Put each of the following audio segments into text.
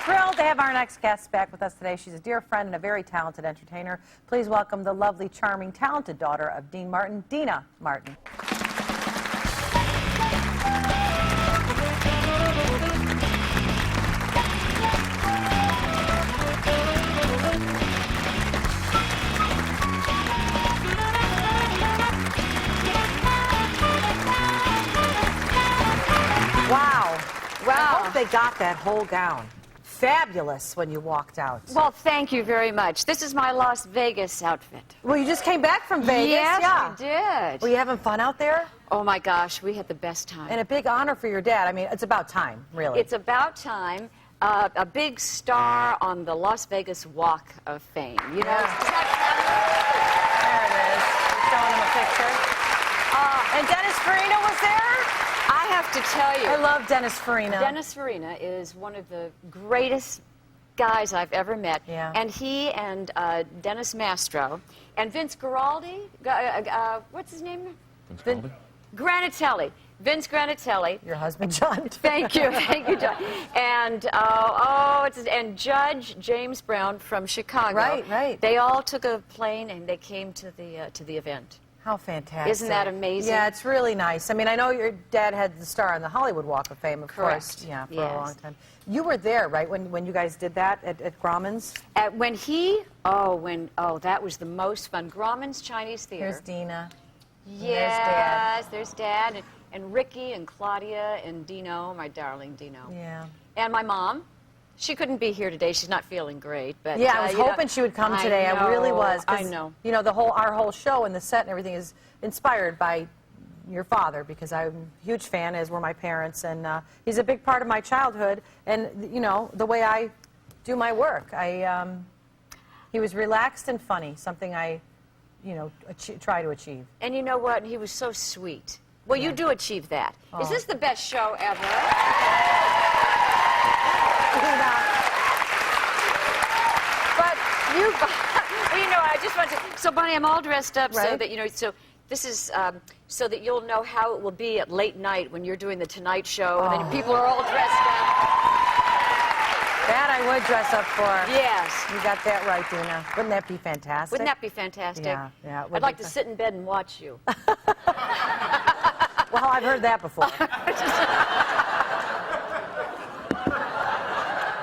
thrilled to have our next guest back with us today. She's a dear friend and a very talented entertainer. Please welcome the lovely, charming, talented daughter of Dean Martin, Deana Martin. Wow. I hope they got that whole gown. Fabulous when you walked out. Well, thank you very much. This is my Las Vegas outfit. Well, you just came back from Vegas. Yes, yeah. I did. Were you having fun out there? Oh, my gosh, we had the best time. And a big honor for your dad. I mean, it's about time, really. It's about time. A big star on the Las Vegas Walk of Fame. You know? Yeah. There it is. You're showing him a picture. And Dennis Farina was there? I have to tell you. I love Dennis Farina. Dennis Farina is one of the greatest guys I've ever met. Yeah. And he and Dennis Mastro and Vince Guaraldi, what's his name? Vince Granatelli. Vince Granatelli. Your husband, John. Thank you, John. And and Judge James Brown from Chicago. Right, right. They all took a plane and they came to the event. How fantastic. Isn't that amazing? Yeah, it's really nice. I mean, I know your dad had the star on the Hollywood Walk of Fame, of Correct. course. Yeah, for Yes. a long time. You were there, right, when you guys did that at Grauman's? That was the most fun. Grauman's Chinese Theater. Here's Deana. Yes, there's Dad and Ricky and Claudia and Dino, my darling Dino. Yeah. And my mom. She couldn't be here today. She's not feeling great, but Yeah, I was hoping she would come today. I really was. I know. You know, our whole show and the set and everything is inspired by your father, because I'm a huge fan, as were my parents, and he's a big part of my childhood and, you know, the way I do my work. He was relaxed and funny, something I, you know, try to achieve. And you know what? He was so sweet. Well, you do achieve that. Oh. Is this the best show ever? But you know, I just want to. So, Bonnie, I'm all dressed up so that, you know, so this is so that you'll know how it will be at late night when you're doing the Tonight Show and then people are all dressed up. That I would dress up for. Yes. You got that right, Deana. Wouldn't that be fantastic? Wouldn't that be fantastic? Yeah, yeah. I'd like to sit in bed and watch you. Well, I've heard that before.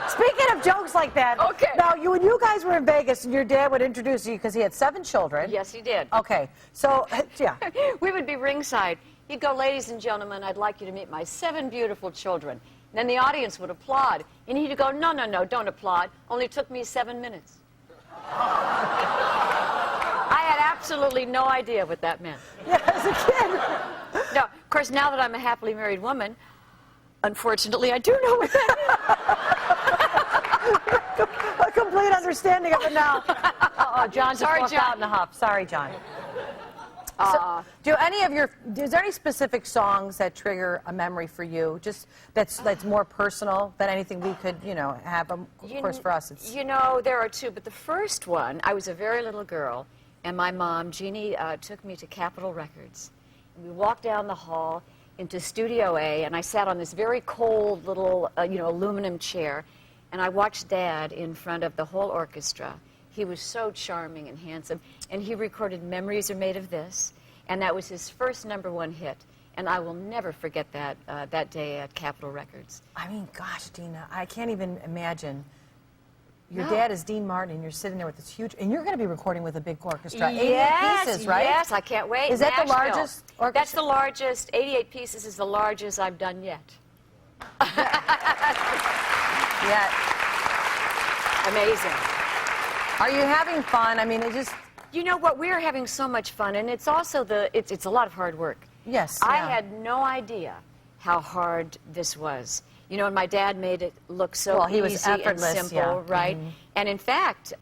Speaking of jokes like that, Okay. Now, when you guys were in Vegas and your dad would introduce you, because he had 7 children. Yes, he did. Okay, so, yeah. We would be ringside. He'd go, ladies and gentlemen, I'd like you to meet my 7 beautiful children. And then the audience would applaud. And he'd go, no, no, no, don't applaud. Only took me 7 minutes. I had absolutely no idea what that meant. Yeah, as a kid. No, of course, now that I'm a happily married woman, unfortunately, I do know what that means. A complete understanding of it now. Uh-oh, John just walked out in a huff. Sorry, John. So, is there any specific songs that trigger a memory for you? Just that's more personal than anything we could, you know, have. Of course, for us, it's. You know, there are 2, but the first one, I was a very little girl, and my mom, Jeannie, took me to Capitol Records. And we walked down the hall into Studio A, and I sat on this very cold little, you know, aluminum chair, and I watched Dad in front of the whole orchestra. He was so charming and handsome, and he recorded Memories Are Made of This, and that was his first #1 hit, and I will never forget that that day at Capitol Records. I mean, gosh, Deana, I can't even imagine. Your dad is Dean Martin, and you're sitting there with this huge, and you're going to be recording with a big orchestra. 88 pieces, right? Yes, I can't wait. Is that the largest orchestra? That's the largest. 88 pieces is the largest I've done yet. Yeah. Amazing. Are you having fun? I mean, it just. You know what? We are having so much fun, and it's also it's a lot of hard work. Yes. I yeah. had no idea how hard this was. You know, and my dad made it look so he was easy and effortless, simple, yeah. right? And in fact,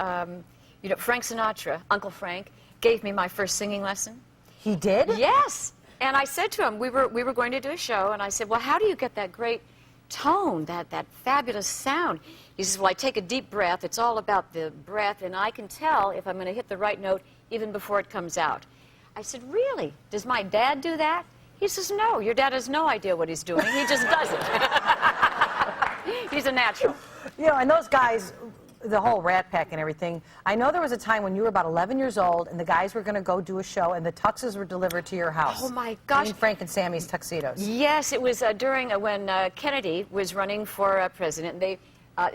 you know, Frank Sinatra, Uncle Frank, gave me my first singing lesson. He did? Yes. And I said to him, we were going to do a show, and I said, well, how do you get that great tone, that fabulous sound? He says, well, I take a deep breath. It's all about the breath, and I can tell if I'm going to hit the right note even before it comes out. I said, really? Does my dad do that? He says, no, your dad has no idea what he's doing. He just does it. He He's a natural. You know, and those guys, the whole Rat Pack and everything, I know there was a time when you were about 11 years old and the guys were going to go do a show and the tuxes were delivered to your house. Oh, my gosh. Dean, Frank, and Sammy's tuxedos. Yes, it was during when Kennedy was running for president. They,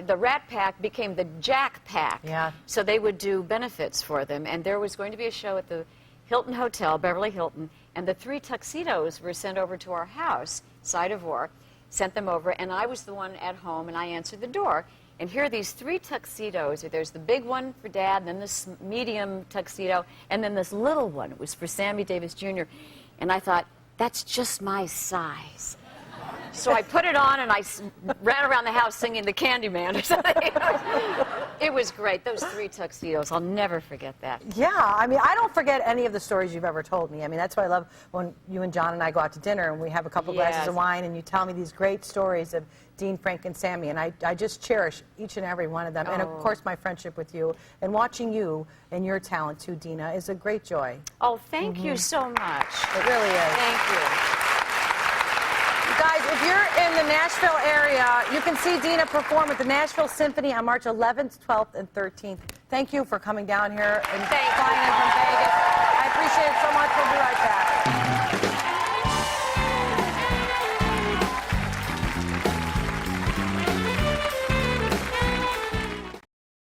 the Rat Pack became the Jack Pack. Yeah. So they would do benefits for them. And there was going to be a show at the Hilton Hotel, Beverly Hilton, and the 3 tuxedos were sent over to our house, Side of War, sent them over, and I was the one at home, and I answered the door. And here are these 3 tuxedos. There's the big one for Dad, and then this medium tuxedo, and then this little one. It was for Sammy Davis Jr. And I thought, that's just my size. So I put it on, and I ran around the house singing the Candyman or something. It was great. Those 3 tuxedos. I'll never forget that. Yeah, I mean, I don't forget any of the stories you've ever told me. I mean, that's why I love when you and John and I go out to dinner and we have a couple glasses of wine and you tell me these great stories of Dean, Frank, and Sammy, and I just cherish each and every one of them. And, of course, my friendship with you. And watching you and your talent, too, Deana, is a great joy. Oh, thank you so much. It really is. Thank you. Guys, if you're in the Nashville area, you can see Deana perform at the Nashville Symphony on March 11th, 12th, and 13th. Thank you for coming down here and flying in from Vegas. I appreciate it so much. We'll be right back.